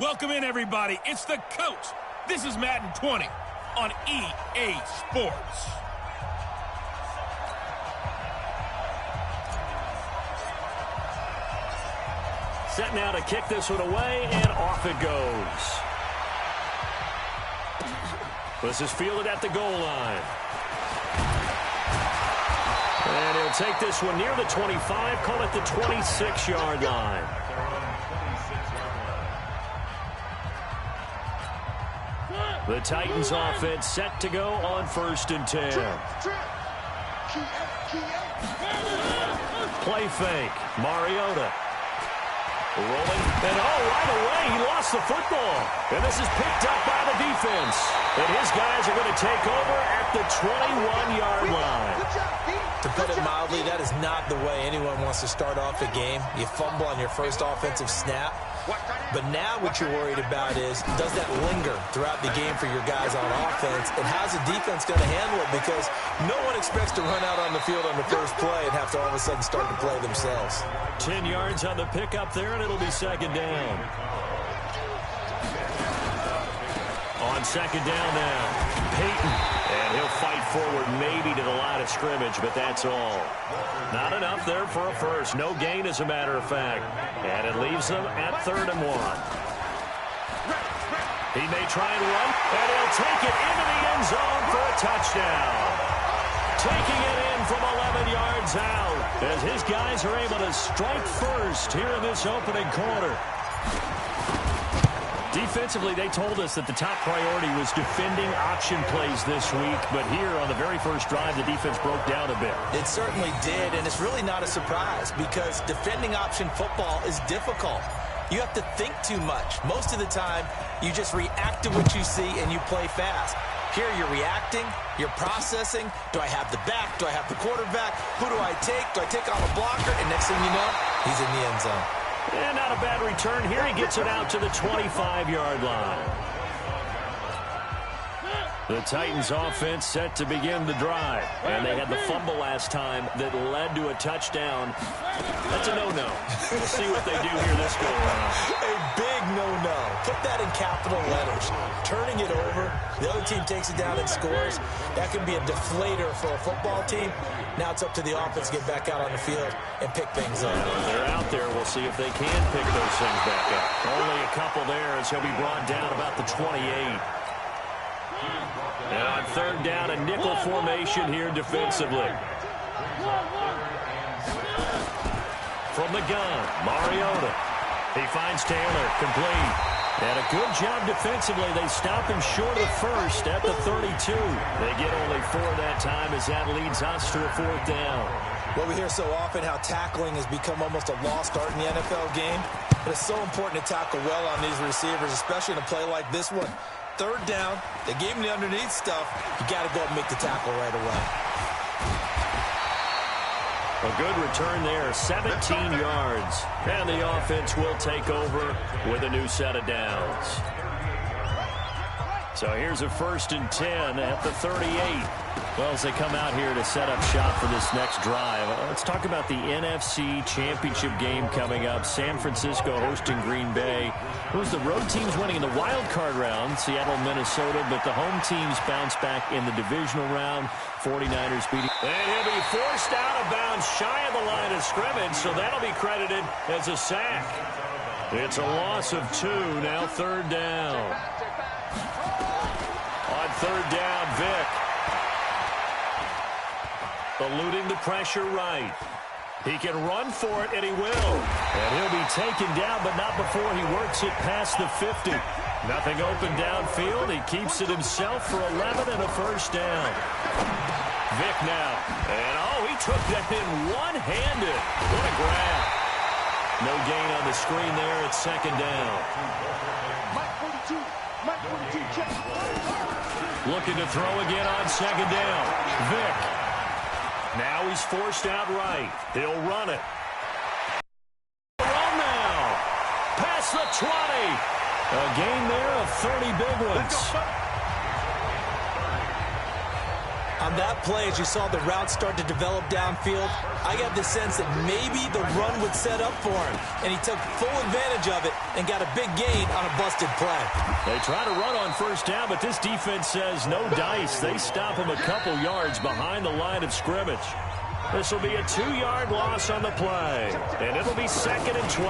Welcome in, everybody. It's the coach. This is Madden 20 on EA Sports. Set now to kick this one away, and off it goes. This is fielded at the goal line. And he'll take this one near the 25, call it the 26-yard line. The Titans offense set to go on 1st and 10. Play fake. Mariota. Rolling. And right away, he lost the football. And this is picked up by the defense. And his guys are going to take over at the 21-yard line. To put it mildly, that is not the way anyone wants to start off a game. You fumble on your first offensive snap. But now what you're worried about is, does that linger throughout the game for your guys on offense? And how's the defense going to handle it? Because no one expects to run out on the field on the first play and have to all of a sudden start to play themselves. 10 yards on the pickup there, and it'll be 2nd down. On 2nd down now, Peyton. And he'll fight forward maybe to the line of scrimmage, but that's all. Not enough there for a first. No gain, as a matter of fact. And it leaves them at 3rd and 1. He may try and run, and he'll take it into the end zone for a touchdown. Taking it in from 11 yards out as his guys are able to strike first here in this opening quarter. Defensively, they told us that the top priority was defending option plays this week, but here on the very first drive, the defense broke down a bit. It certainly did, and it's really not a surprise because defending option football is difficult. You have to think too much. Most of the time, you just react to what you see and you play fast. Here you're reacting, you're processing. Do I have the back? Do I have the quarterback? Who do I take? Do I take on a blocker? And next thing you know, he's in the end zone. And not a bad return here. He gets it out to the 25-yard line. The Titans offense set to begin the drive. And they had the fumble last time that led to a touchdown. That's a no-no. We'll see what they do here this go-around. A big no-no. Put that in capital letters. Turning it over. The other team takes it down and scores. That can be a deflator for a football team. Now it's up to the offense to get back out on the field and pick things up. They're out there. We'll see if they can pick those things back up. Only a couple there as he'll be brought down about the 28. And on 3rd down, a nickel formation here defensively. From the gun, Mariota. He finds Taylor, complete. And a good job defensively. They stop him short of first at the 32. They get only 4 that time as that leads us to a 4th down. Well, we hear so often how tackling has become almost a lost art in the NFL game. But it's so important to tackle well on these receivers, especially in a play like this one. 3rd down, they gave him the underneath stuff. You got to go and make the tackle right away. A good return there, 17 yards. And the offense will take over with a new set of downs. So here's a 1st and 10 at the 38. Well, as they come out here to set up shop for this next drive, let's talk about the NFC Championship game coming up. San Francisco hosting Green Bay. It was the road teams winning in the wild card round, Seattle, Minnesota, but the home teams bounce back in the divisional round. 49ers beating. And he'll be forced out of bounds shy of the line of scrimmage, so that'll be credited as a sack. It's a loss of 2, now 3rd down. On 3rd down, Vick. Eluding the pressure right. He can run for it, and he will. And he'll be taken down, but not before he works it past the 50. Nothing open downfield. He keeps it himself for 11 and a 1st down. Vick now. And, he took that in one-handed. What a grab. No gain on the screen there at 2nd down. Looking to throw again on 2nd down. Vick. Now he's forced out right. He'll run it. Run now. Past the 20. A gain there of 30 big ones. On that play, as you saw the route start to develop downfield, I got the sense that maybe the run would set up for him, and he took full advantage of it and got a big gain on a busted play. They try to run on first down, but this defense says no dice. They stop him a couple yards behind the line of scrimmage. This will be a 2-yard loss on the play, and it'll be 2nd and 12.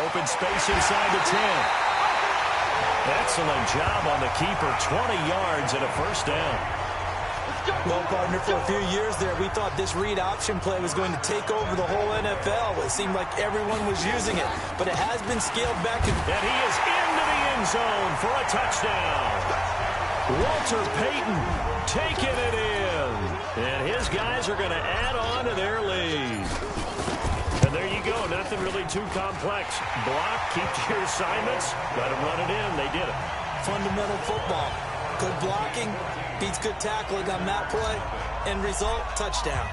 Open space inside the 10. Excellent job on the keeper, 20 yards and a first down. Well, partner, for a few years there, we thought this read option play was going to take over the whole NFL. It seemed like everyone was using it, but it has been scaled back. And he is into the end zone for a touchdown. Walter Payton taking it in. And his guys are going to add on to their lead. And there you go. Nothing really too complex. Block, keep to your assignments, let them run it in. They did it. Fundamental football. Good blocking beats good tackling on that play. End result, touchdown.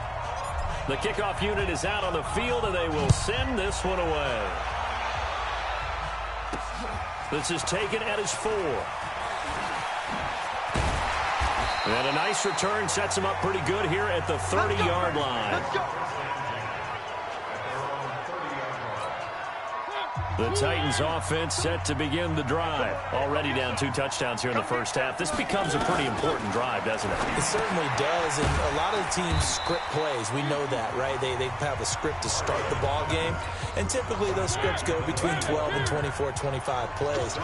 The kickoff unit is out on the field, and they will send this one away. This is taken at his 4. And a nice return sets him up pretty good here at the 30-yard line. The Titans offense set to begin the drive. Already down 2 touchdowns here in the first half. This becomes a pretty important drive, doesn't it? It certainly does, and a lot of the teams script plays. We know that, right? They have a script to start the ball game, and typically those scripts go between 12 and 24, 25 plays.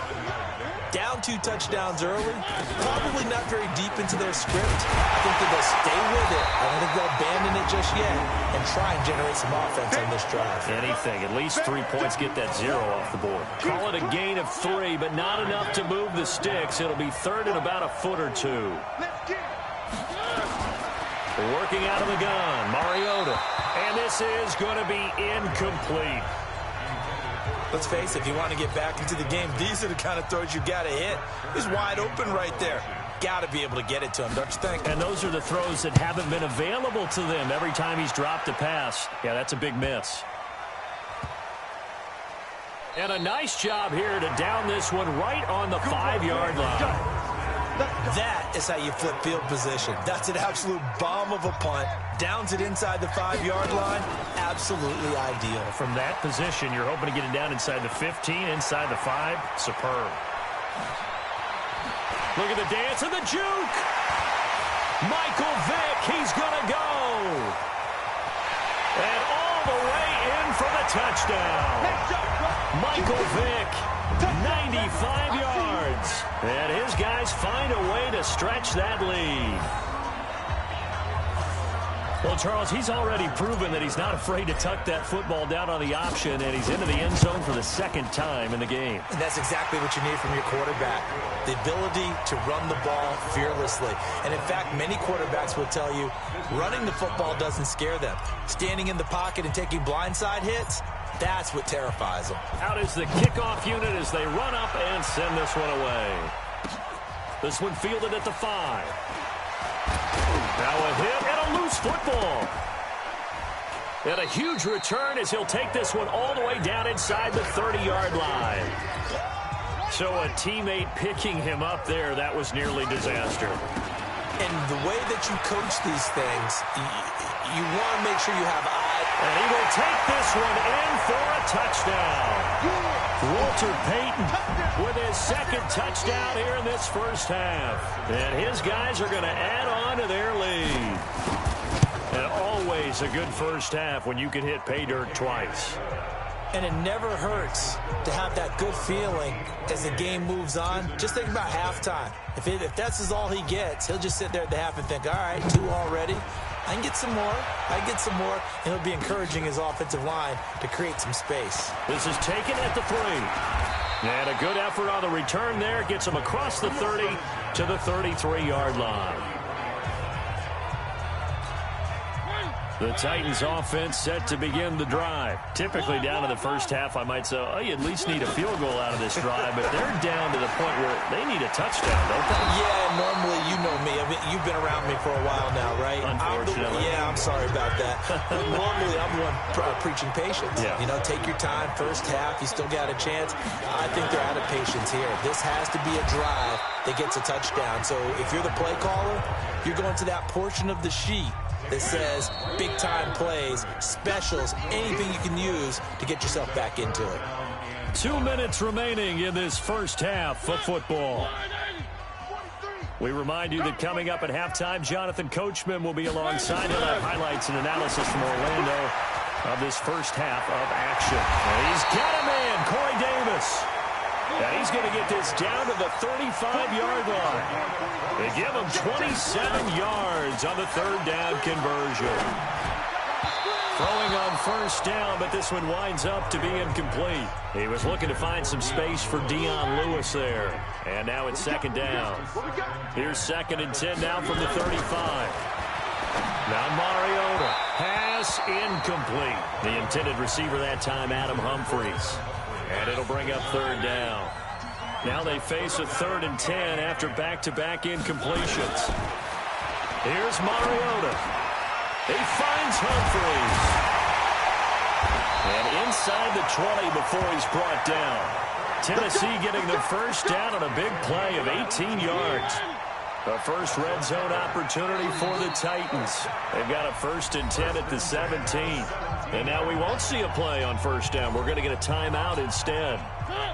Down 2 touchdowns early, probably not very deep into their script. I think that they'll stay with it. I don't think they'll abandon it just yet and try and generate some offense on this drive. Anything, at least 3 points, get that 0 off the board. Call it a gain of 3, but not enough to move the sticks. It'll be 3rd and about a foot or 2. Working out of the gun, Mariota. And this is going to be incomplete. Let's face it, if you want to get back into the game, these are the kind of throws you got to hit. He's wide open right there. Got to be able to get it to him, don't you think? And those are the throws that haven't been available to them every time he's dropped a pass. Yeah, that's a big miss. And a nice job here to down this one right on the 5-yard line. That is how you flip field position. That's an absolute bomb of a punt. Downs it inside the 5-yard line. Absolutely ideal. From that position, you're hoping to get it down inside the 15, inside the 5. Superb. Look at the dance and the juke. Michael Vick, he's going to go. And all the way in for the touchdown. Michael Vick, 95 yards. And his guys find a way to stretch that lead. Well, Charles, he's already proven that he's not afraid to tuck that football down on the option, and he's into the end zone for the 2nd time in the game. And that's exactly what you need from your quarterback, the ability to run the ball fearlessly. And, in fact, many quarterbacks will tell you running the football doesn't scare them. Standing in the pocket and taking blindside hits, that's what terrifies them. Out is the kickoff unit as they run up and send this one away. This one fielded at the 5. Now a hit and a loose football. And a huge return as he'll take this one all the way down inside the 30-yard line. So a teammate picking him up there, that was nearly disaster. And the way that you coach these things, you want to make sure you have eyes. And he will take this one in for a touchdown. Walter Payton with his 2nd touchdown here in this first half. And his guys are going to add on to their lead. And always a good first half when you can hit pay dirt twice. And it never hurts to have that good feeling as the game moves on. Just think about halftime. If that's all he gets, he'll just sit there at the half and think, all right, 2 already. I can get some more. I can get some more. And he'll be encouraging his offensive line to create some space. This is taken at the 3. And a good effort on the return there. Gets him across the 30 to the 33-yard line. The Titans offense set to begin the drive. Typically down in the first half, I might say, oh, you at least need a field goal out of this drive, but they're down to the point where they need a touchdown, don't they? Yeah, normally, you know me. I mean, you've been around me for a while now, right? Unfortunately. I'm sorry about that. Normally, I'm the one preaching patience. Yeah. You know, take your time. First half, you still got a chance. I think they're out of patience here. This has to be a drive that gets a touchdown. So if you're the play caller, you're going to that portion of the sheet that says big-time plays, specials, anything you can use to get yourself back into it. 2 minutes remaining in this first half of football. We remind you that coming up at halftime, Jonathan Coachman will be alongside. He'll have highlights and analysis from Orlando of this first half of action. And he's got him in, Corey Davis. And he's going to get this down to the 35-yard line. They give him 27 yards on the third down conversion. Throwing on first down, but this one winds up to be incomplete. He was looking to find some space for Dion Lewis there. And now it's second down. Here's 2nd and 10 now from the 35. Now Mariota. Pass incomplete. The intended receiver that time, Adam Humphries. And it'll bring up third down. Now they face a 3rd and 10 after back-to-back incompletions. Here's Mariota. He finds Humphries. And inside the 20 before he's brought down. Tennessee getting the first down on a big play of 18 yards. The first red zone opportunity for the Titans. They've got a 1st and 10 at the 17. And now we won't see a play on first down. We're going to get a timeout instead,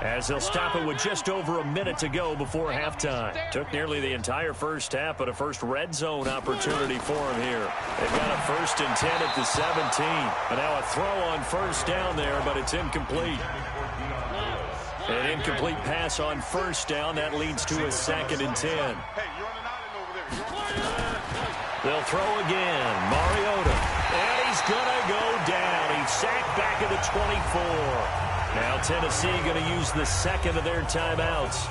as they'll stop it with just over a minute to go before halftime. Took nearly the entire first half, but a first red zone opportunity for him here. They've got a 1st and 10 at the 17. And now a throw on first down there, but it's incomplete. An incomplete pass on first down. That leads to a 2nd and 10. They'll throw again. Mariota. And he's going to go down. He's sacked back at the 24. Now Tennessee going to use the second of their timeouts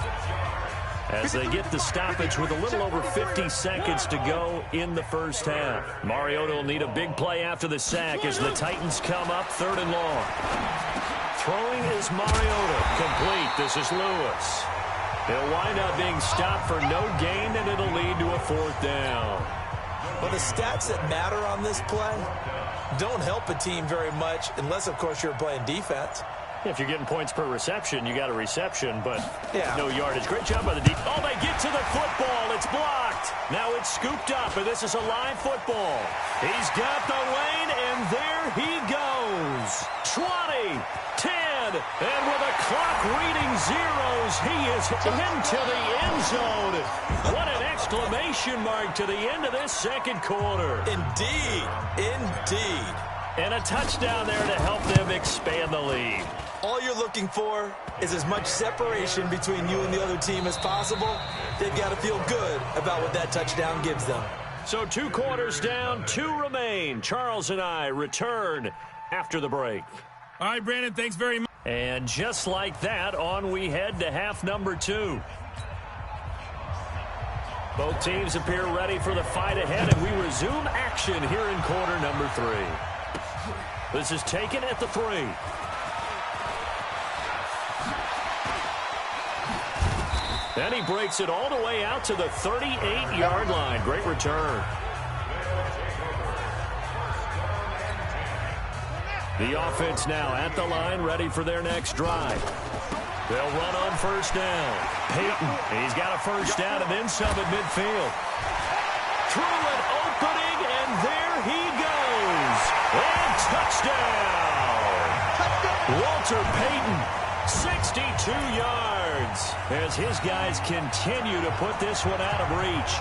as they get the stoppage with a little over 50 seconds to go in the first half. Mariota will need a big play after the sack as the Titans come up 3rd and long. Throwing is Mariota. Complete. This is Lewis. He'll wind up being stopped for no gain, and it'll lead to a 4th down. Well, the stats that matter on this play don't help a team very much unless, of course, you're playing defense. If you're getting points per reception, you got a reception, but no yardage. Great job by the defense. Oh, they get to the football. It's blocked. Now it's scooped up, and this is a live football. He's got the lane, and there he goes. 20, 10, and with a clock reading zeros, he is into the end zone. What an exclamation mark to the end of this second quarter. Indeed. Indeed. And a touchdown there to help them expand the lead. All you're looking for is as much separation between you and the other team as possible. They've got to feel good about what that touchdown gives them. So 2 quarters down, 2 remain. Charles and I return after the break. All right, Brandon, thanks very much. And just like that, on we head to half number 2. Both teams appear ready for the fight ahead, and we resume action here in quarter number 3. This is taken at the 3. Then he breaks it all the way out to the 38-yard line. Great return. The offense now at the line, ready for their next drive. They'll run on first down. Peyton, he's got a first down and then some at midfield. Through an opening, and there he goes. And touchdown. Walter Payton, 62 yards, as his guys continue to put this one out of reach.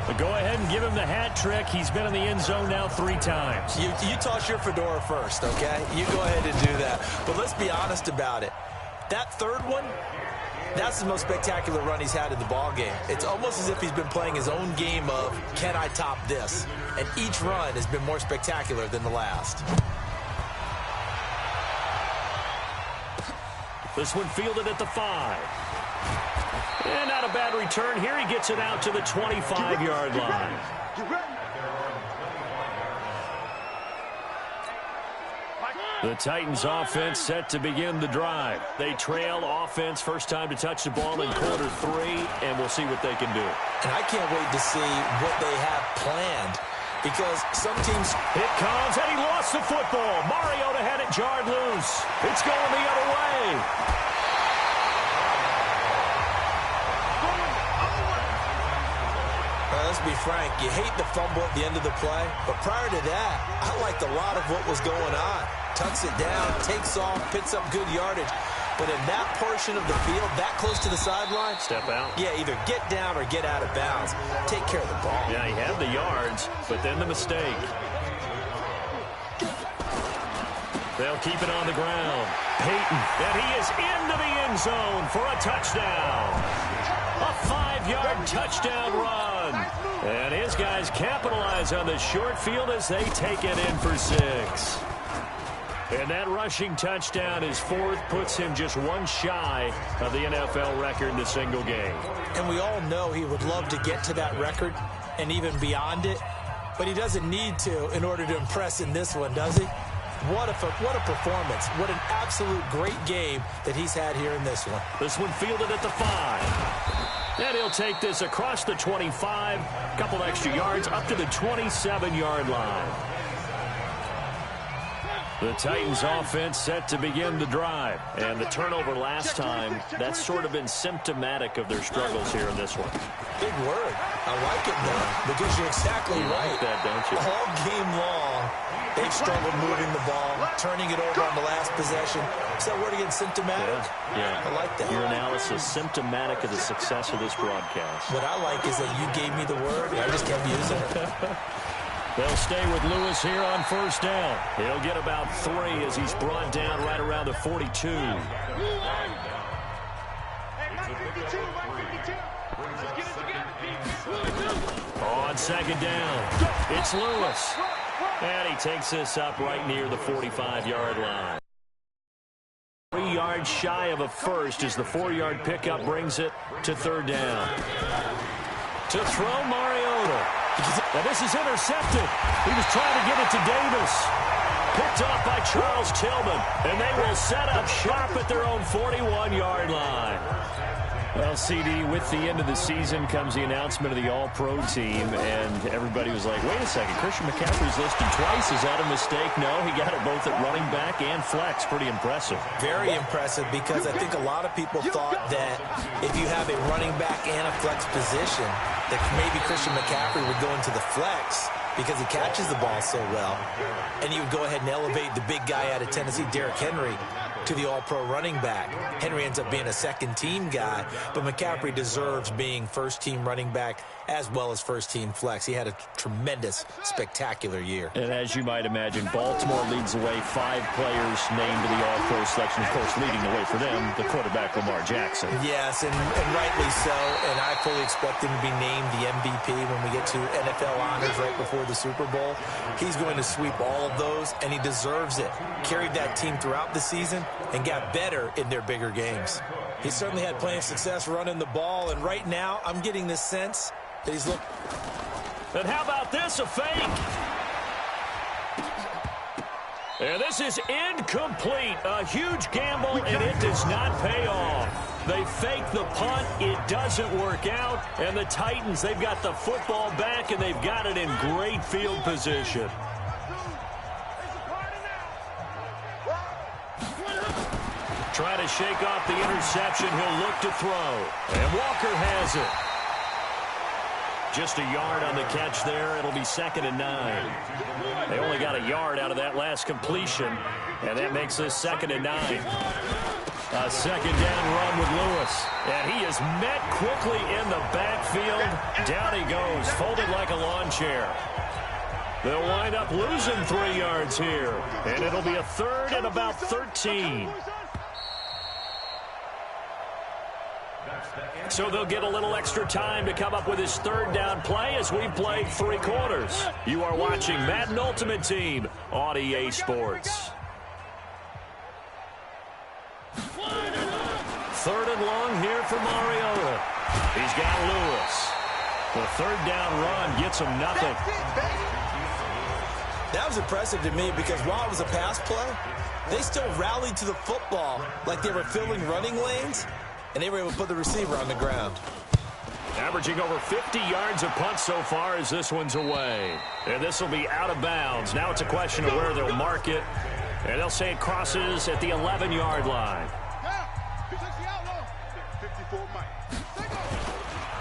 But go ahead and give him the hat trick. He's been in the end zone now 3 times. You toss your fedora first, okay? You go ahead and do that. But let's be honest about it. That third one, that's the most spectacular run he's had in the ballgame. It's almost as if he's been playing his own game of, can I top this? And each run has been more spectacular than the last. This one fielded at the 5. And not a bad return here. He gets it out to the 25-yard line. The Titans offense set to begin the drive. They trail offense first time to touch the ball in quarter 3, and we'll see what they can do. And I can't wait to see what they have planned, because some teams... It comes, and he lost the football. Mariota had it jarred loose. It's going the other way. Let's be frank, you hate the fumble at the end of the play, but prior to that, I liked a lot of what was going on. Tucks it down, takes off, picks up good yardage. But in that portion of the field, that close to the sideline, step out. Yeah, either get down or get out of bounds. Take care of the ball. Yeah, he had the yards, but then the mistake. They'll keep it on the ground. Peyton, and he is into the end zone for a touchdown. A 5-yard touchdown run. And his guys capitalize on the short field as they take it in for 6. And that rushing touchdown, his 4th, puts him just one shy of the NFL record in a single game. And we all know he would love to get to that record and even beyond it, but he doesn't need to in order to impress in this one, does he? What a performance. What an absolute great game that he's had here in this one. This one fielded at the 5. And he'll take this across the 25, a couple extra yards up to the 27-yard line. The Titans offense set to begin the drive. And the turnover last time, that's sort of been symptomatic of their struggles here in this one. Big word. I like it, though, because you're exactly right. Like that, don't you? All game long, they've struggled moving the ball, turning it over on the last possession. Is that word again, symptomatic? Yeah. I like that. Your analysis, symptomatic of the success of this broadcast. What I like is that you gave me the word, and I just kept using it. They'll stay with Lewis here on first down. He'll get about 3 as he's brought down right around the 42. On second down, it's Lewis. And he takes this up right near the 45-yard line. 3 yards shy of a first as the 4-yard pickup brings it to third down. To throw, Mariota. Now this is intercepted. He was trying to get it to Davis. Picked off by Charles Tillman. And they will set up sharp at their own 41-yard line. Well, CD, with the end of the season comes the announcement of the All-Pro team, and everybody was like, wait a second, Christian McCaffrey's listed twice. Is that a mistake? No, he got it both at running back and flex. Pretty impressive. Very impressive, because I think a lot of people thought that if you have a running back and a flex position, that maybe Christian McCaffrey would go into the flex because he catches the ball so well. And you would go ahead and elevate the big guy out of Tennessee, Derrick Henry, to the All-Pro running back. Henry ends up being a second-team guy, but McCaffrey deserves being first-team running back as well as first-team flex. He had a tremendous, spectacular year. And as you might imagine, Baltimore leads the way. 5 players named to the All-Pro selection. Of course, leading the way for them, the quarterback, Lamar Jackson. Yes, and rightly so, and I fully expect him to be named the MVP when we get to NFL honors right before the Super Bowl. He's going to sweep all of those, and he deserves it. Carried that team throughout the season and got better in their bigger games. He certainly had plenty of success running the ball, and right now I'm getting this sense that he's looking. And how about this, a fake? And this is incomplete. A huge gamble, and it does not pay off. They fake the punt. It doesn't work out. And the Titans, they've got the football back, and they've got it in great field position. Trying to shake off the interception. He'll look to throw. And Walker has it. Just a yard on the catch there. It'll be 2nd and 9. They only got a yard out of that last completion, and that makes this 2nd and 9. A second down run with Lewis. And he is met quickly in the backfield. Down he goes, folded like a lawn chair. They'll wind up losing 3 yards here. And it'll be a 3rd and about 13. So they'll get a little extra time to come up with his 3rd down play as we've played 3 quarters. You are watching Madden Ultimate Team on EA Sports. 3rd and long here for Mariota. He's got Lewis. The 3rd down run gets him nothing. That was impressive to me because while it was a pass play, they still rallied to the football like they were filling running lanes, and they were able to put the receiver on the ground. Averaging over 50 yards a punt so far as this one's away. And this will be out of bounds. Now it's a question of where they'll mark it. And they'll say it crosses at the 11-yard line.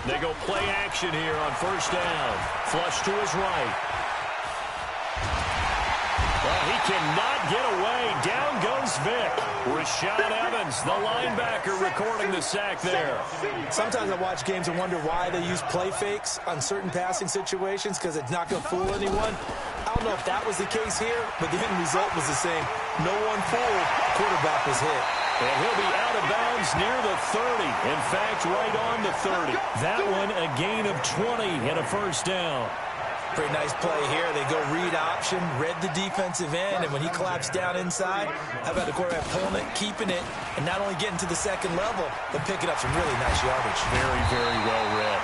They go play action here on first down. Flush to his right. Well, he cannot get away. Down goes Vic. Rashaan Evans, the linebacker, recording the sack there. Sometimes I watch games and wonder why they use play fakes on certain passing situations because it's not going to fool anyone. I don't know if that was the case here, but the end result was the same. No one fooled. Quarterback was hit. And he'll be out of bounds near the 30. In fact, right on the 30. That one a gain of 20 and a first down. Pretty nice play here. They go read option, read the defensive end, and when he collapsed down inside, how about the quarterback pulling it, keeping it, and not only getting to the second level, but picking up some really nice yardage. Very, very well read.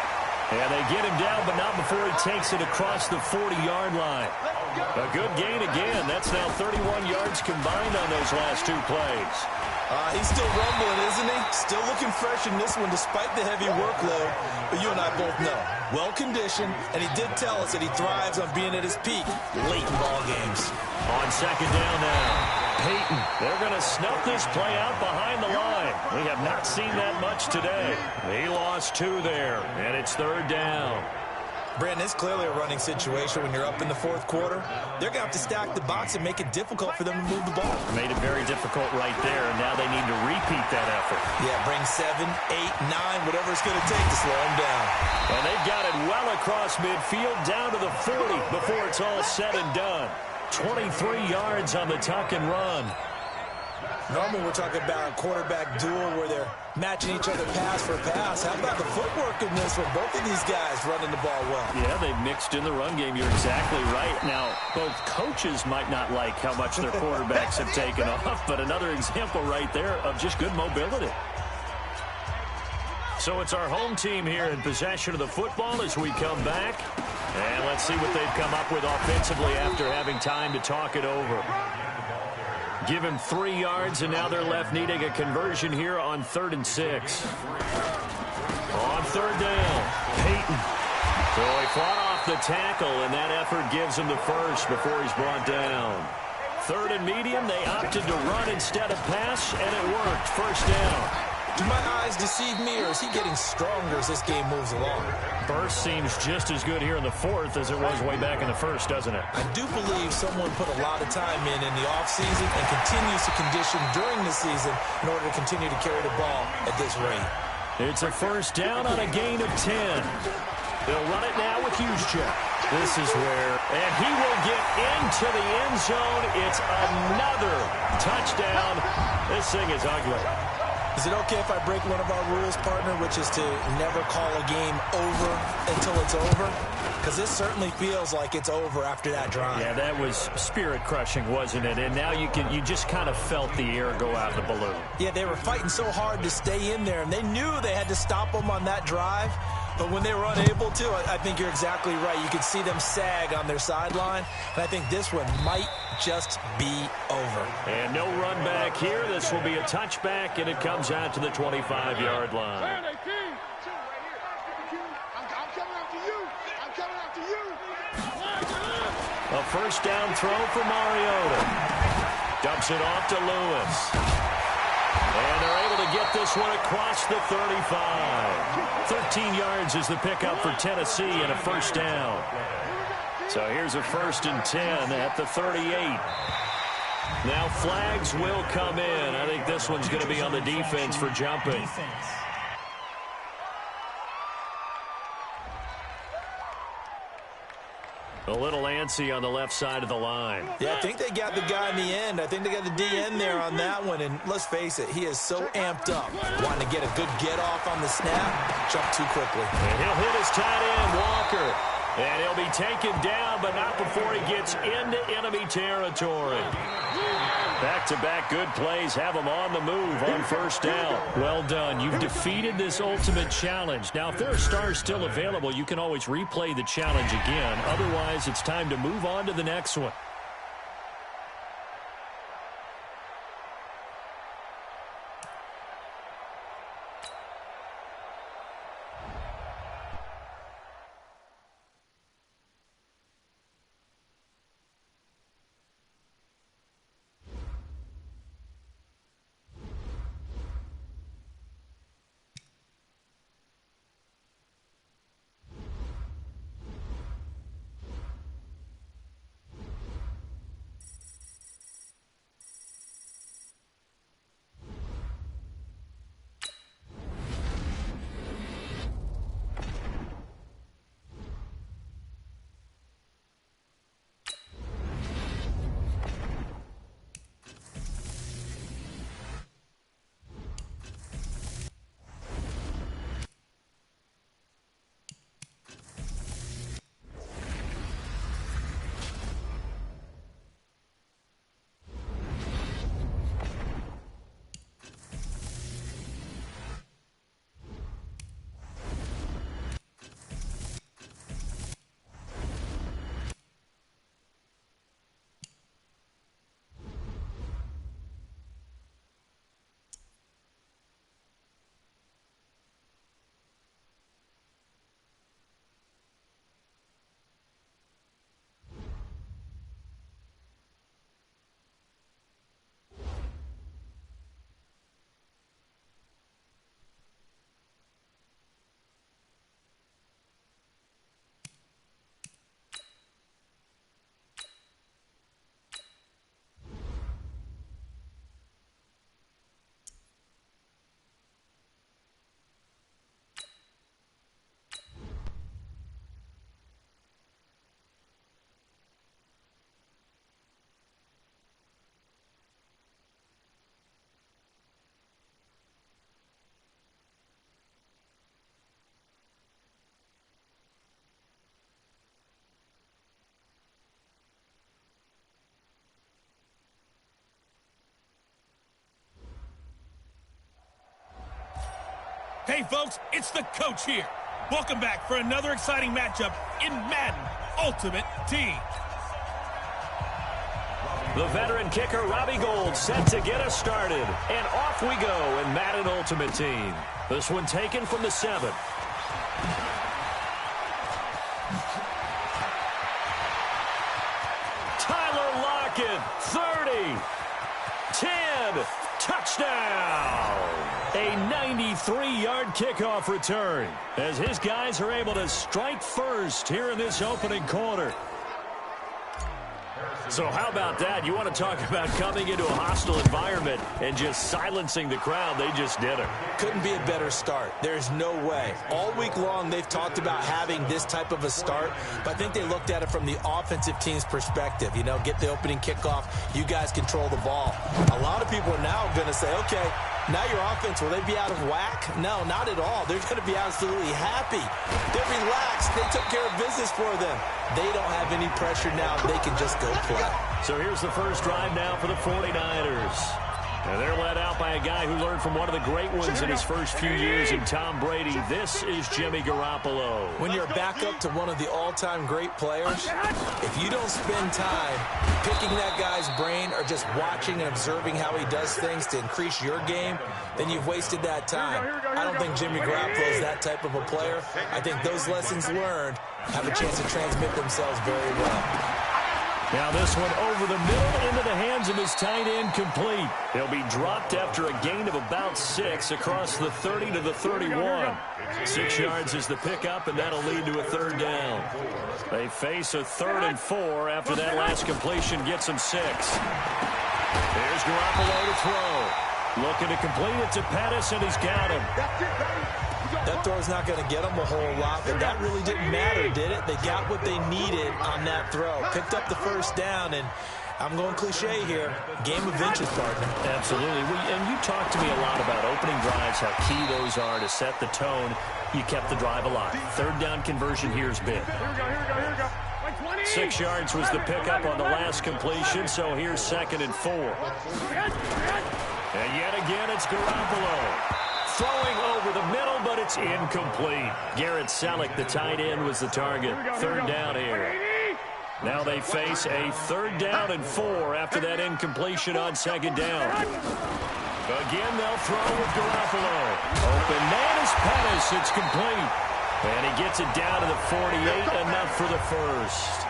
And they get him down, but not before he takes it across the 40-yard line. A good gain again. That's now 31 yards combined on those last two plays. He's still rumbling, isn't he? Still looking fresh in this one despite the heavy workload. But you and I both know, well-conditioned, and he did tell us that he thrives on being at his peak late in ball games. On second down now, Peyton. They're going to snuff this play out behind the line. We have not seen that much today. He lost 2 there, and it's third down. Brandon, it's clearly a running situation when you're up in the fourth quarter. They're going to have to stack the box and make it difficult for them to move the ball. Made it very difficult right there, and now they need to repeat that effort. Yeah, bring 7, 8, 9, whatever it's going to take to slow them down. And they've got it well across midfield, down to the 40 before it's all said and done. 23 yards on the tuck and run. Normally we're talking about a quarterback duel where they're matching each other pass for pass. How about the footwork in this for both of these guys running the ball well? Yeah, they've mixed in the run game. You're exactly right. Now, both coaches might not like how much their quarterbacks have taken off, but another example right there of just good mobility. So it's our home team here in possession of the football as we come back. And let's see what they've come up with offensively after having time to talk it over. Give him 3 yards, and now they're left needing a conversion here on 3rd and 6. On third down, Peyton. So he fought off the tackle, and that effort gives him the first before he's brought down. 3rd and medium, they opted to run instead of pass, and it worked. First down. Do my eyes deceive me, or is he getting stronger as this game moves along? Burst seems just as good here in the 4th as it was way back in the 1st, doesn't it? I do believe someone put a lot of time in the offseason and continues to condition during the season in order to continue to carry the ball at this rate. It's a first down on a gain of 10. They'll run it now with Juszczyk. This is where, and he will get into the end zone. It's another touchdown. This thing is ugly. Is it okay if I break one of our rules, partner, which is to never call a game over until it's over? Because this certainly feels like it's over after that drive. Yeah, that was spirit-crushing, wasn't it? And now you just kind of felt the air go out of the balloon. Yeah, they were fighting so hard to stay in there, and they knew they had to stop them on that drive. But when they were unable to, I think you're exactly right. You could see them sag on their sideline. And I think this one might just be over. And no run back here. This will be a touchback, and it comes out to the 25-yard line. A first down throw for Mariota. Dumps it off to Lewis. And they're able to get this one across the 35. 13 yards is the pickup for Tennessee and a first down. So here's a 1st and 10 at the 38. Now flags will come in. I think this one's going to be on the defense for jumping. A little antsy on the left side of the line. Yeah, I think they got the guy in the end. I think they got the DN there on that one. And let's face it, he is so amped up. Wanting to get a good get-off on the snap, jump too quickly. And he'll hit his tight end, Walker. And he'll be taken down, but not before he gets into enemy territory. Back-to-back good plays have him on the move on first down. Well done. You've defeated this ultimate challenge. Now, if there are stars still available, you can always replay the challenge again. Otherwise, it's time to move on to the next one. Hey, folks, it's the coach here. Welcome back for another exciting matchup in Madden Ultimate Team. The veteran kicker, Robbie Gould, set to get us started. And off we go in Madden Ultimate Team. This one taken from the 7. Tyler Lockett, 30, 10, touchdown. A 93-yard kickoff return as his guys are able to strike first here in this opening quarter. So how about that? You want to talk about coming into a hostile environment and just silencing the crowd. They just did it. Couldn't be a better start. There's no way. All week long, they've talked about having this type of a start, but I think they looked at it from the offensive team's perspective. You know, get the opening kickoff. You guys control the ball. A lot of people are now going to say, okay, now your offense, will they be out of whack? No, not at all. They're going to be absolutely happy. They're relaxed. They took care of business for them. They don't have any pressure now. They can just go play. So here's the first drive now for the 49ers. And they're led out by a guy who learned from one of the great ones in his first few years in Tom Brady. This is Jimmy Garoppolo. When you're back up to one of the all-time great players, if you don't spend time picking that guy's brain or just watching and observing how he does things to increase your game, then you've wasted that time. I don't think Jimmy Garoppolo is that type of a player. I think those lessons learned have a chance to transmit themselves very well. Now this one over the middle into the hands of his tight end, complete. He'll be dropped after a gain of about 6 across the 30 to the 31. 6 yards is the pickup, and that'll lead to a third down. They face a 3rd and 4 after that last completion gets them 6. Here's Garoppolo to throw. Looking to complete it to Pettis, and he's got him. That throw's not going to get them a whole lot, but that really didn't matter, did it? They got what they needed on that throw. Picked up the first down, and I'm going cliche here. Game of inches, partner. Absolutely. And you talk to me a lot about opening drives, how key those are to set the tone. You kept the drive alive. Third down conversion here is big. 6 yards was the pickup on the last completion, so here's 2nd and 4. And yet again, it's Garoppolo. Throwing over the middle, but it's incomplete. Garrett Selleck, the tight end, was the target. Third down here. Now they face a 3rd down and 4 after that incompletion on 2nd down. Again, they'll throw with Garoppolo. Open man is Pettis. It's complete. And he gets it down to the 48, enough for the first.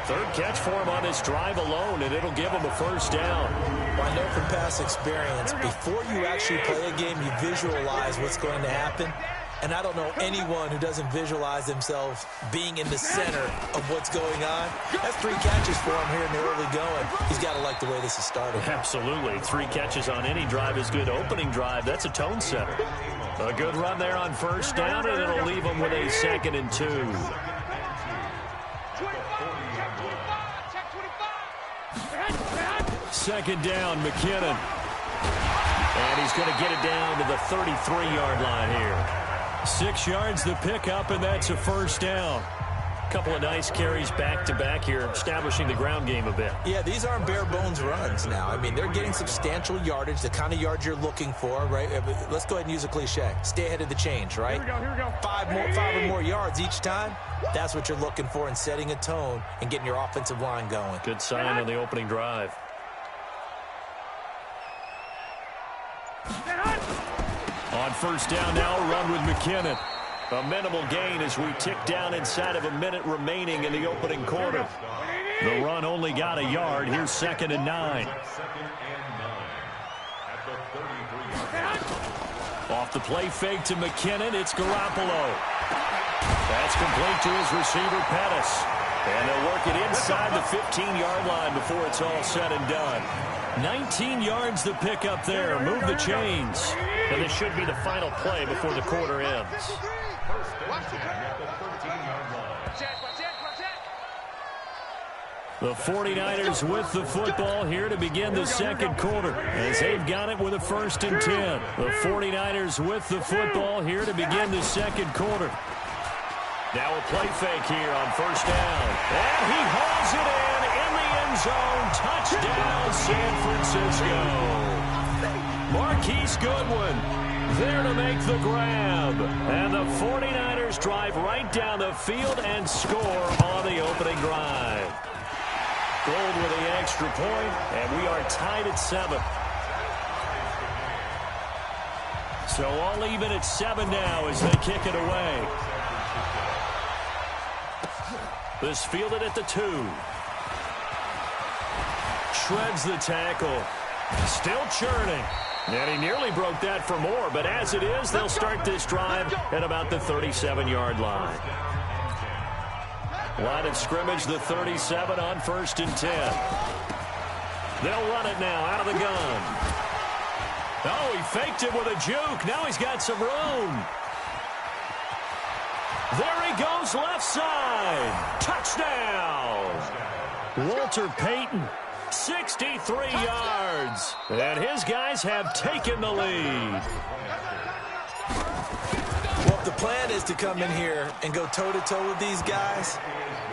3rd catch for him on this drive alone, and it'll give him a first down. Well, I know from past experience, before you actually play a game, you visualize what's going to happen. And I don't know anyone who doesn't visualize themselves being in the center of what's going on. That's 3 catches for him here in the early going. He's got to like the way this is started. Absolutely. 3 catches on any drive is good. Opening drive, that's a tone setter. A good run there on first down, and it'll leave him with a 2nd and 2. Second down, McKinnon. And he's going to get it down to the 33-yard line here. 6 yards the pickup, and that's a first down. A couple of nice carries back-to-back here, establishing the ground game a bit. Yeah, these aren't bare-bones runs now. I mean, they're getting substantial yardage, the kind of yards you're looking for, right? Let's go ahead and use a cliche. Stay ahead of the change, right? Here we go. 5 or more yards each time. That's what you're looking for in setting a tone and getting your offensive line going. Good sign on the opening drive. On first down now, a run with McKinnon. A minimal gain as we tick down inside of a minute remaining in the opening quarter. The run only got a yard. Here's 2nd and 9. Off the play fake to McKinnon, it's Garoppolo. That's complete to his receiver, Pettis. And they'll work it inside the 15-yard line before it's all said and done. 19 yards to pick up there. Move the chains. And this should be the final play before the quarter ends. The 49ers with the football here to begin the second quarter as they've got it with a 1st and 10. The 49ers with the football here to begin the second quarter. Now a play fake here on first down. And he hauls it in the end zone. Touchdown, San Francisco. Marquise Goodwin there to make the grab. And the 49ers drive right down the field and score on the opening drive. Gold with the extra point, and we are tied at 7. So all even at 7 now as they kick it away. This fielded at the 2. Shreds the tackle. Still churning. And he nearly broke that for more, but as it is, they'll start this drive at about the 37-yard line. Line of scrimmage, the 37 on 1st and 10. They'll run it now out of the gun. Oh, he faked it with a juke. Now he's got some room. There he goes, left side. Touchdown. Walter Payton, 63 yards. And his guys have taken the lead. Well, if the plan is to come in here and go toe-to-toe with these guys,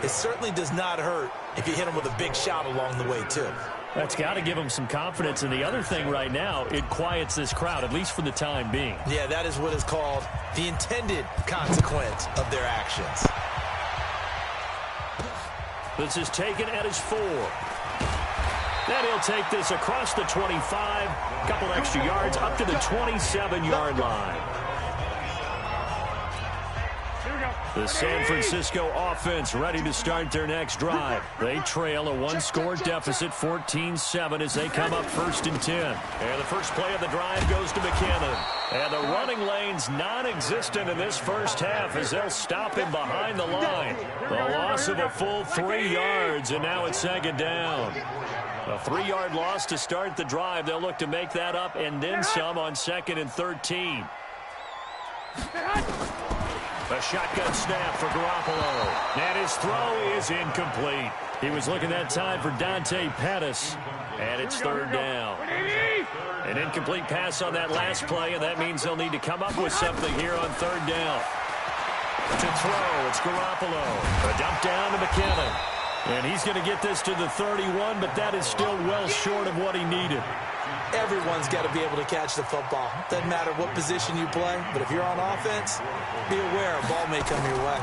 it certainly does not hurt if you hit them with a big shot along the way, too. That's got to give them some confidence. And the other thing right now, it quiets this crowd, at least for the time being. Yeah, that is what is called the intended consequence of their actions. This is taken at his 4. Then he'll take this across the 25, a couple extra yards up to the 27-yard line. The San Francisco offense ready to start their next drive. They trail a 1-score deficit, 14-7, as they come up 1st and 10. And the first play of the drive goes to McKinnon. And the running lane's non-existent in this first half as they'll stop him behind the line. The loss of a full 3 yards, and now it's 2nd down. A 3-yard loss to start the drive. They'll look to make that up and then some on 2nd and 13. A shotgun snap for Garoppolo. And his throw is incomplete. He was looking that time for Dante Pettis. And it's 3rd down. An incomplete pass on that last play, and that means they'll need to come up with something here on 3rd down. To throw, it's Garoppolo. A dump down to McKinnon. And he's going to get this to the 31, but that is still well short of what he needed. Everyone's got to be able to catch the football. Doesn't matter what position you play, but if you're on offense, be aware a ball may come your way.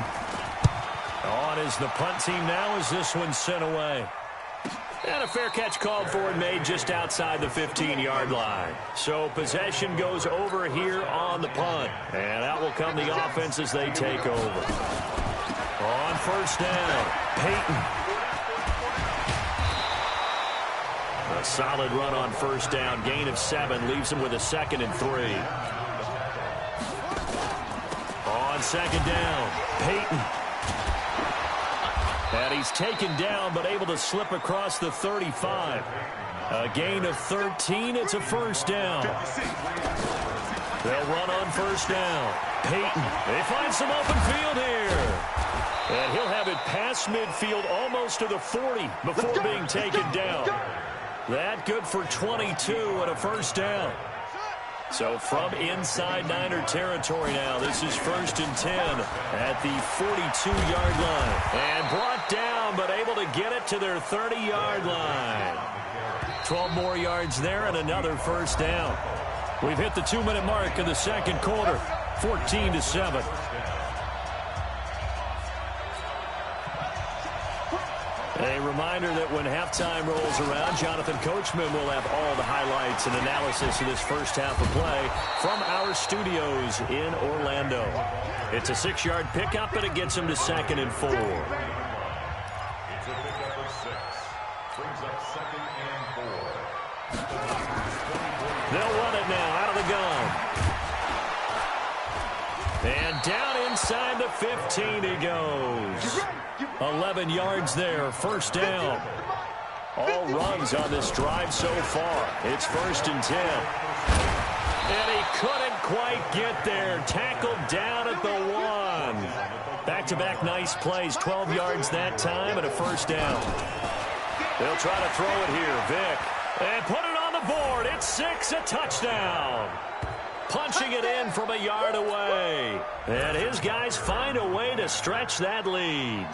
On is the punt team now as this one's sent away. And a fair catch called for and made just outside the 15-yard line. So possession goes over here on the punt. And out will come the offense as they take over. On 1st down, Payton. A solid run on 1st down. Gain of 7 leaves him with a 2nd and 3. On 2nd down, Payton. And he's taken down but able to slip across the 35. A gain of 13. It's a 1st down. They'll run on 1st down. Payton. They find some open field here. And he'll have it past midfield almost to the 40 before being taken down. That good for 22 and a 1st down. So from inside Niner territory now, this is 1st and 10 at the 42-yard line. And brought down, but able to get it to their 30-yard line. 12 more yards there and another 1st down. We've hit the 2-minute mark of the 2nd quarter, 14-7. A reminder that when halftime rolls around, Jonathan Coachman will have all the highlights and analysis of this first half of play from our studios in Orlando. It's a 6-yard pickup, and it gets him to 2nd and 4. They'll run it now out of the gun. And down inside the 15 he goes. 11 yards there, 1st down. All runs on this drive so far. It's 1st and 10. And he couldn't quite get there. Tackled down at the 1. Back-to-back nice plays. 12 yards that time and a 1st down. They'll try to throw it here. Vick. And put it on the board. It's 6, a touchdown. Punching it in from a yard away. And his guys find a way to stretch that lead.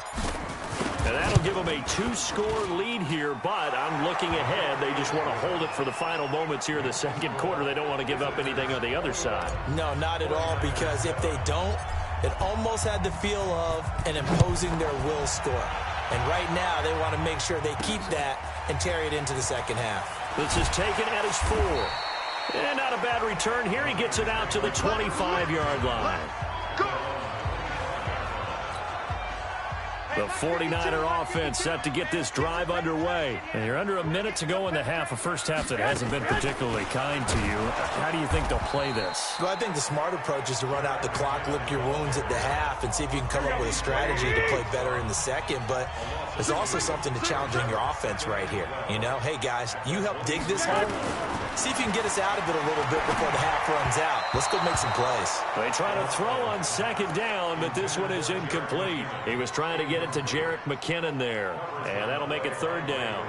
And that'll give them a 2-score lead here, but I'm looking ahead. They just want to hold it for the final moments here in the second quarter. They don't want to give up anything on the other side. No, not at all, because if they don't, it almost had the feel of an imposing their will score. And right now, they want to make sure they keep that and carry it into the second half. This is taken at his 4. And not a bad return here. He gets it out to the 25-yard line. The 49er offense set to get this drive underway. And you're under a minute to go in the half, a first half that hasn't been particularly kind to you. How do you think they'll play this? Well, I think the smart approach is to run out the clock, lick your wounds at the half, and see if you can come up with a strategy to play better in the second. But there's also something to challenging your offense right here. You know, hey, guys, you help dig this hole. See if you can get us out of it a little bit before the half runs out. Let's go make some plays. They try to throw on second down, but this one is incomplete. He was trying to get it to Jerick McKinnon there, and that'll make it third down.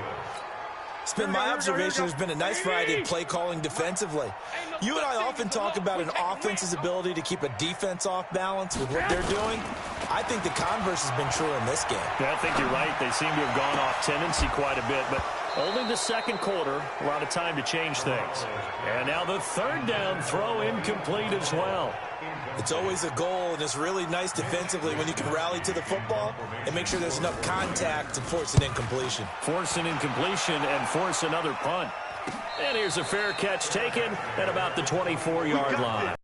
It's been my observation there's been a nice variety of play calling defensively. You and I often talk about an offense's ability to keep a defense off balance with what they're doing. I think the converse has been true in this game. Yeah, I think you're right. They seem to have gone off tendency quite a bit, but only the second quarter, a lot of time to change things. And now the third down throw incomplete as well. It's always a goal, and it's really nice defensively when you can rally to the football and make sure there's enough contact to force an incompletion. Force an incompletion and force another punt. And here's a fair catch taken at about the 24-yard line.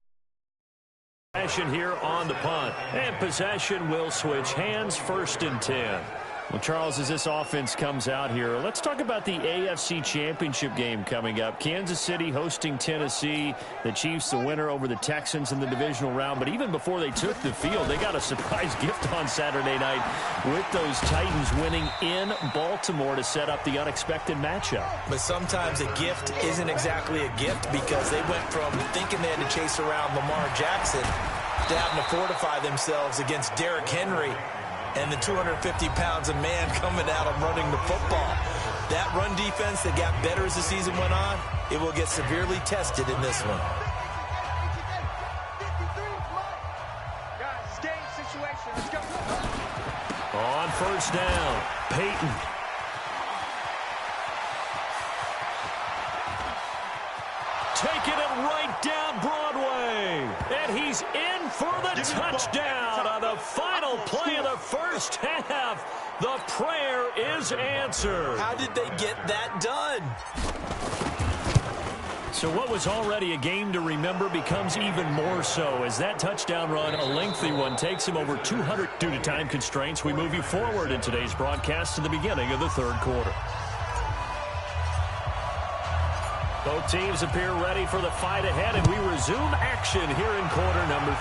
Possession here on the punt. And possession will switch hands, 1st and 10. Well, Charles, as this offense comes out here, let's talk about the AFC Championship game coming up. Kansas City hosting Tennessee. The Chiefs the winner over the Texans in the divisional round. But even before they took the field, they got a surprise gift on Saturday night with those Titans winning in Baltimore to set up the unexpected matchup. But sometimes a gift isn't exactly a gift because they went from thinking they had to chase around Lamar Jackson to having to fortify themselves against Derrick Henry and the 250 pounds of man coming at him running the football. That run defense that got better as the season went on, it will get severely tested in this one. On 1st down, Peyton. Taking it right down Broadway. And he's in for the touchdown on the final play of the first half. The prayer is answered. How did they get that done? So what was already a game to remember becomes even more so as that touchdown run, a lengthy one, takes him over 200. Due to time constraints, we move you forward in today's broadcast to the beginning of the third quarter. Both teams appear ready for the fight ahead, and we resume action here in quarter number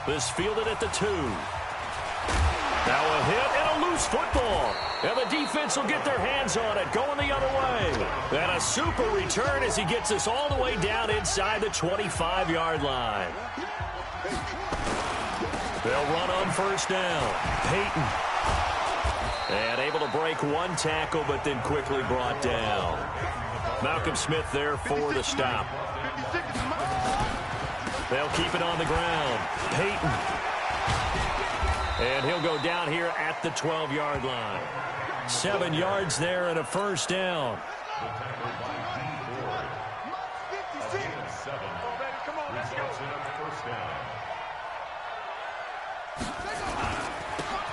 3. This fielded at the 2. Now a hit and a loose football. And the defense will get their hands on it, going the other way. And a super return as he gets us all the way down inside the 25-yard line. They'll run on 1st down. Peyton. And able to break one tackle, but then quickly brought down. Malcolm Smith there for the stop. They'll keep it on the ground. Peyton. And he'll go down here at the 12-yard line. 7 yards there and a 1st down.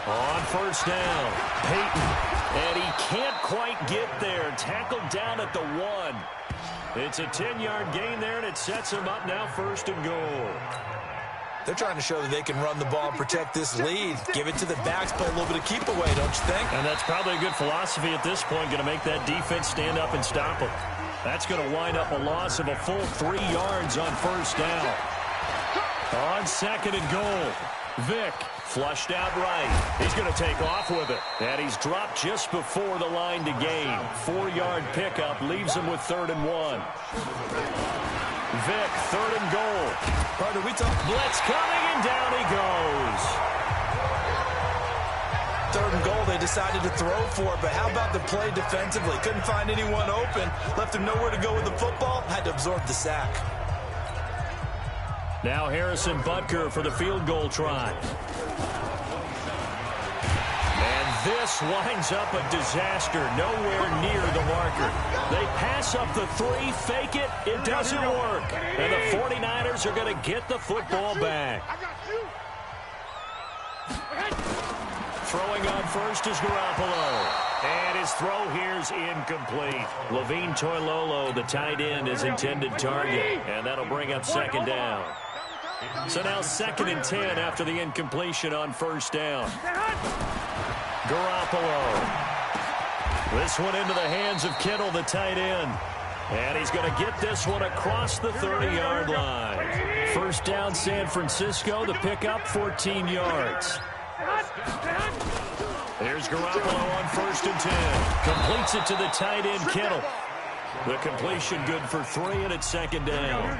On 1st down, Peyton. And he can't quite get there. Tackled down at the 1. It's a 10-yard gain there, and it sets him up now 1st and goal. They're trying to show that they can run the ball and protect this lead. Give it to the backs, play a little bit of keep away, don't you think? And that's probably a good philosophy at this point, going to make that defense stand up and stop them. That's going to wind up a loss of a full 3 yards on 1st down. On 2nd and goal, Vick flushed out right. He's going to take off with it. And he's dropped just before the line to gain. 4-yard pickup leaves him with 3rd and 1. Vick, 3rd and goal. Partner, we talk. Blitz coming, and down he goes. 3rd and goal they decided to throw for, but how about the play defensively? Couldn't find anyone open. Left him nowhere to go with the football. Had to absorb the sack. Now Harrison Butker for the field goal try. This winds up a disaster, nowhere near the marker. They pass up the three, fake it, it doesn't work. And the 49ers are going to get the football back. Throwing on first is Garoppolo. And his throw here's incomplete. Levine Toilolo, the tight end, is intended target. And that'll bring up second down. So now 2nd and 10 after the incompletion on first down. Garoppolo. This one into the hands of Kittle, the tight end. And he's going to get this one across the 30-yard line. First down, San Francisco. The pickup, 14 yards. There's Garoppolo on 1st and 10. Completes it to the tight end, Kittle. The completion good for 3, and it's 2nd down.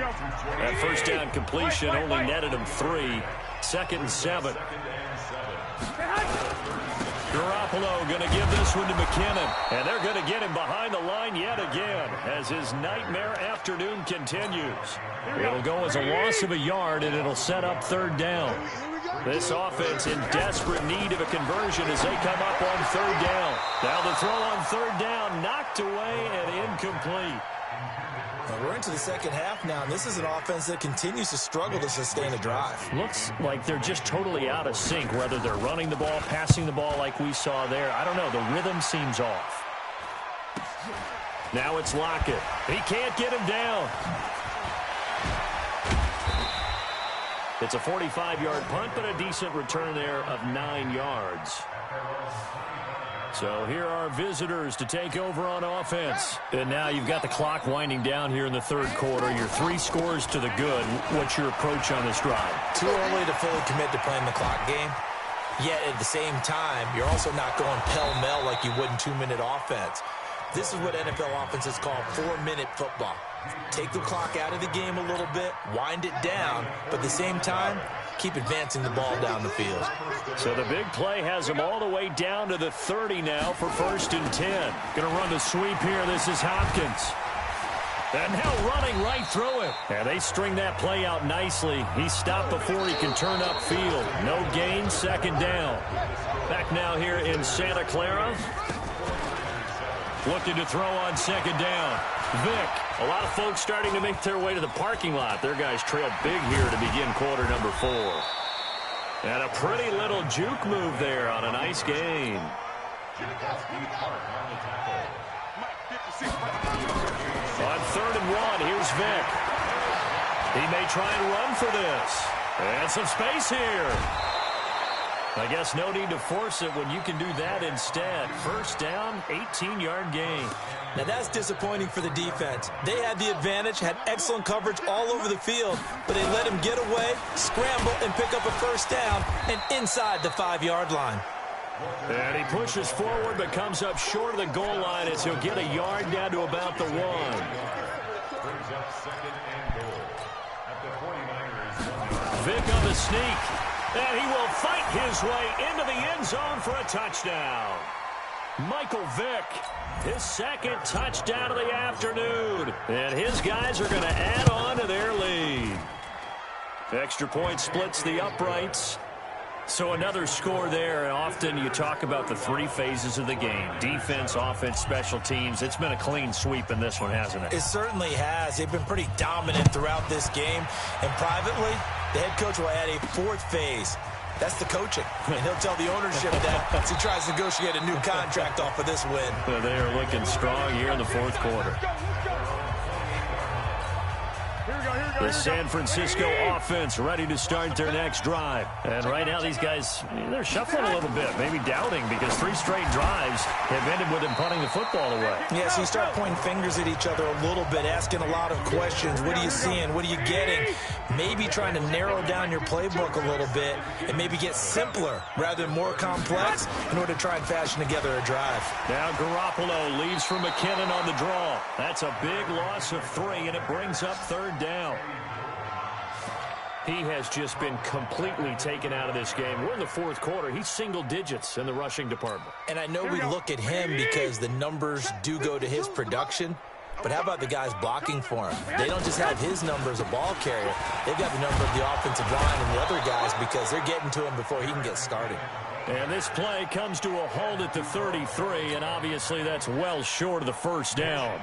That first down completion only netted him 3. 2nd and 7. Garoppolo going to give this one to McKinnon. And they're going to get him behind the line yet again as his nightmare afternoon continues. It'll go as a loss of a yard, and it'll set up 3rd down. This offense in desperate need of a conversion as they come up on 3rd down. Now the throw on 3rd down, knocked away and incomplete. Well, we're into the second half now, and this is an offense that continues to struggle to sustain a drive. Looks like they're just totally out of sync, whether they're running the ball, passing the ball like we saw there. I don't know. The rhythm seems off. Now it's Lockett. He can't get him down. It's a 45-yard punt, but a decent return there of 9 yards. So here are visitors to take over on offense. And now you've got the clock winding down here in the 3rd quarter. You're 3 scores to the good. What's your approach on this drive? Too early to fully commit to playing the clock game. Yet at the same time, you're also not going pell-mell like you would in 2-minute offense. This is what NFL offenses call 4-minute football. Take the clock out of the game a little bit, wind it down, but at the same time, keep advancing the ball down the field. So the big play has them all the way down to the 30 now for 1st and 10. Going to run the sweep here. This is Hopkins. And now running right through it. And they string that play out nicely. He stopped before he can turn upfield. No gain, 2nd down. Back now here in Santa Clara. Looking to throw on 2nd down. Vick. A lot of folks starting to make their way to the parking lot. Their guys trailed big here to begin quarter number 4. And a pretty little juke move there on a nice gain. On 3rd and 1, here's Vick. He may try and run for this. And some space here. I guess no need to force it when you can do that instead. First down, 18-yard gain. Now that's disappointing for the defense. They had the advantage, had excellent coverage all over the field, but they let him get away, scramble, and pick up a first down and inside the 5-yard line. And he pushes forward but comes up short of the goal line as he'll get a yard down to about the 1. Vick on the sneak. And he will fight his way into the end zone for a touchdown. Michael Vick, his 2nd touchdown of the afternoon. And his guys are going to add on to their lead. Extra point splits the uprights. So another score there, and often you talk about the 3 phases of the game. Defense, offense, special teams. It's been a clean sweep in this one, hasn't it? It certainly has. They've been pretty dominant throughout this game. And privately, the head coach will add a 4th phase. That's the coaching. And he'll tell the ownership that as he tries to negotiate a new contract off of this win. They are looking strong here in the 4th quarter. The San Francisco offense ready to start their next drive. And right now these guys, they're shuffling a little bit, maybe doubting because 3 straight drives have ended with them punting the football away. Yeah, so you start pointing fingers at each other a little bit, asking a lot of questions. What are you seeing? What are you getting? Maybe trying to narrow down your playbook a little bit and maybe get simpler rather than more complex in order to try and fashion together a drive. Now Garoppolo leaves for McKinnon on the draw. That's a big loss of 3, and it brings up 3rd down. He has just been completely taken out of this game. We're in the 4th quarter. He's single digits in the rushing department. And I know we look at him because the numbers do go to his production. But how about the guys blocking for him? They don't just have his number as a ball carrier. They've got the number of the offensive line and the other guys because they're getting to him before he can get started. And this play comes to a halt at the 33, and obviously that's well short of the first down.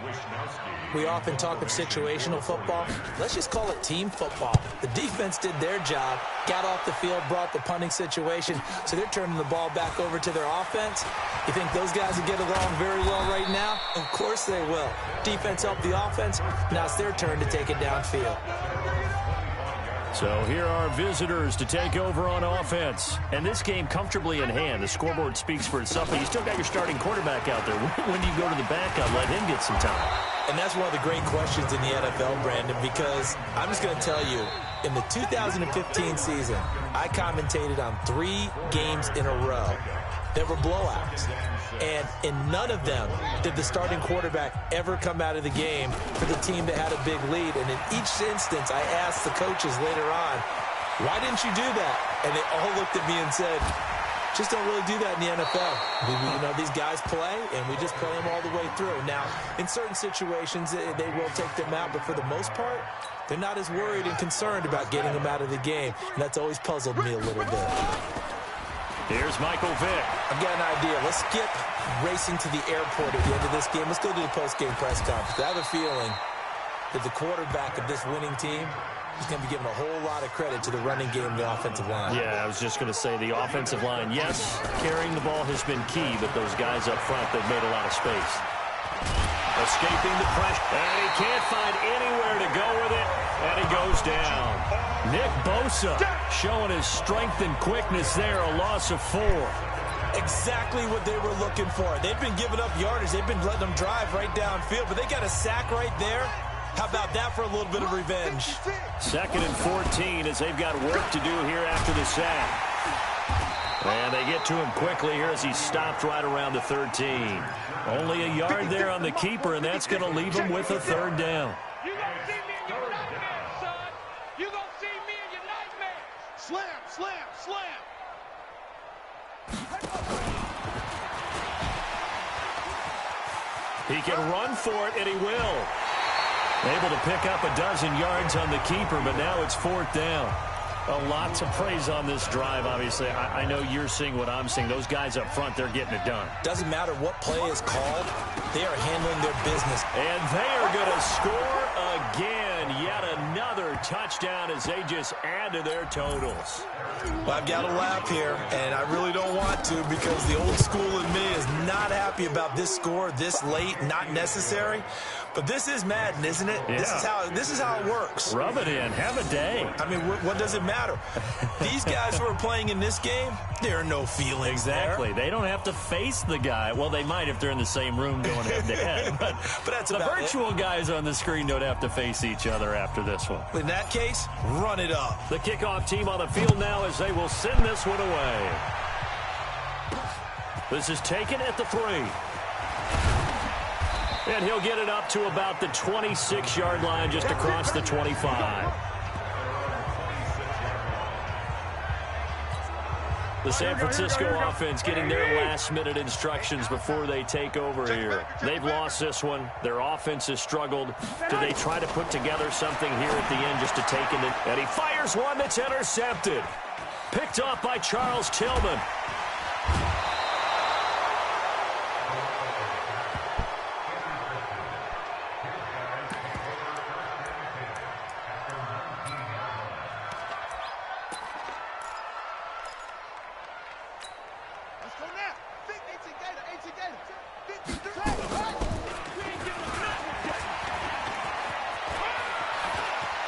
We often talk of situational football. Let's just call it team football. The defense did their job, got off the field, brought the punting situation, so they're turning the ball back over to their offense. You think those guys will get along very well right now? Of course they will. Defense helped the offense. Now it's their turn to take it downfield. So here are visitors to take over on offense. And this game comfortably in hand. The scoreboard speaks for itself, but you still got your starting quarterback out there. When do you go to the backup, let him get some time? And that's one of the great questions in the NFL, Brandon, because I'm just going to tell you, in the 2015 season, I commentated on 3 games in a row that were blowouts. And in none of them did the starting quarterback ever come out of the game for the team that had a big lead. And in each instance, I asked the coaches later on, why didn't you do that? And they all looked at me and said, just don't really do that in the NFL. You know, these guys play, and we just play them all the way through. Now, in certain situations, they will take them out, but for the most part, they're not as worried and concerned about getting them out of the game. And that's always puzzled me a little bit. Here's Michael Vick. I've got an idea. Let's skip racing to the airport at the end of this game. Let's go to the post-game press conference. I have a feeling that the quarterback of this winning team is going to be given a whole lot of credit to the running game and the offensive line. Yeah, I was just going to say the offensive line, yes, carrying the ball has been key, but those guys up front, they've made a lot of space. Escaping the pressure, and he can't find anywhere to go with it, and he goes down. Nick Bosa showing his strength and quickness there, a loss of 4. Exactly what they were looking for. They've been giving up yardage. They've been letting them drive right downfield, but they got a sack right there. How about that for a little bit of revenge? 2nd and 14 as they've got work to do here after the sack. And they get to him quickly here as he stopped right around the 13. Only a yard there on the keeper, and that's going to leave him with a 3rd down. You're going to see me in your nightmares, son. You're going to see me in your nightmares. Slam, slam, slam. He can run for it, and he will. Able to pick up a dozen yards on the keeper, but now it's 4th down. A lot to praise on this drive, obviously. I know you're seeing what I'm seeing. Those guys up front, they're getting it done. Doesn't matter what play is called. They are handling their business. And they are going to score again. Yet another touchdown as they just add to their totals. Well, I've got to laugh here, and I really don't want to because the old school in me is not happy about this score this late, not necessary. But this is Madden, isn't it? Yeah. This is how it works. Rub it in. Have a day. I mean, what does it matter? These guys who are playing in this game, there are no feelings Exactly. there. They don't have to face the guy. Well, they might if they're in the same room going head-to-head. But that's the about virtual guys on the screen don't have to face each other after this one. In that case, run it up. The kickoff team on the field now as they will send this one away. This is taken at the 3. And he'll get it up to about the 26-yard line just across the 25. The San Francisco offense getting their last-minute instructions before they take over here. They've lost this one. Their offense has struggled. Do they try to put together something here at the end just to take it? And he fires one that's intercepted. Picked off by Charles Tillman.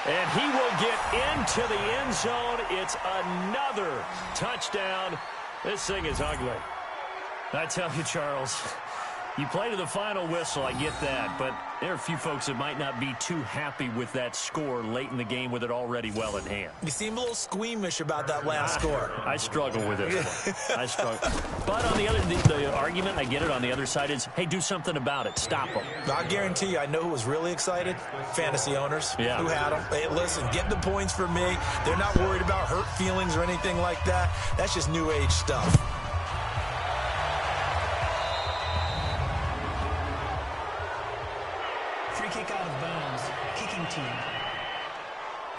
And he will get into the end zone. It's another touchdown. This thing is ugly. I tell you, Charles, you play to the final whistle, I get that, but there are a few folks that might not be too happy with that score late in the game with it already well in hand. You seem a little squeamish about that last score. I struggle with this one. I struggle. But on the argument, I get it, on the other side is, hey, do something about it. Stop them. I guarantee you, I know who was really excited. Fantasy owners who had them. Hey, listen, get the points for me. They're not worried about hurt feelings or anything like that. That's just new age stuff.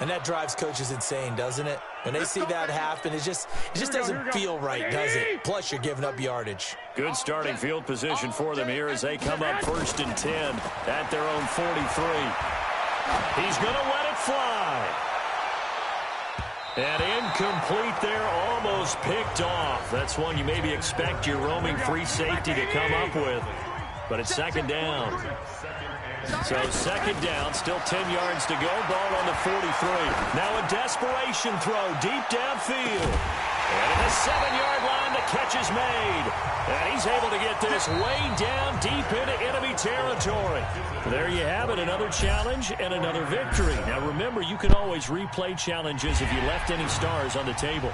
And that drives coaches insane, doesn't it? When they see that happen, it just doesn't feel right, does it? Plus, you're giving up yardage. Good starting field position for them here as they come up 1st and 10 at their own 43. He's going to let it fly. And incomplete there, almost picked off. That's one you maybe expect your roaming free safety to come up with. But it's 2nd down. So 2nd down, still 10 yards to go. Ball on the 43. Now a desperation throw deep downfield. And at the 7-yard line, the catch is made. And he's able to get this way down deep into enemy territory. There you have it, another challenge and another victory. Now remember, you can always replay challenges if you left any stars on the table.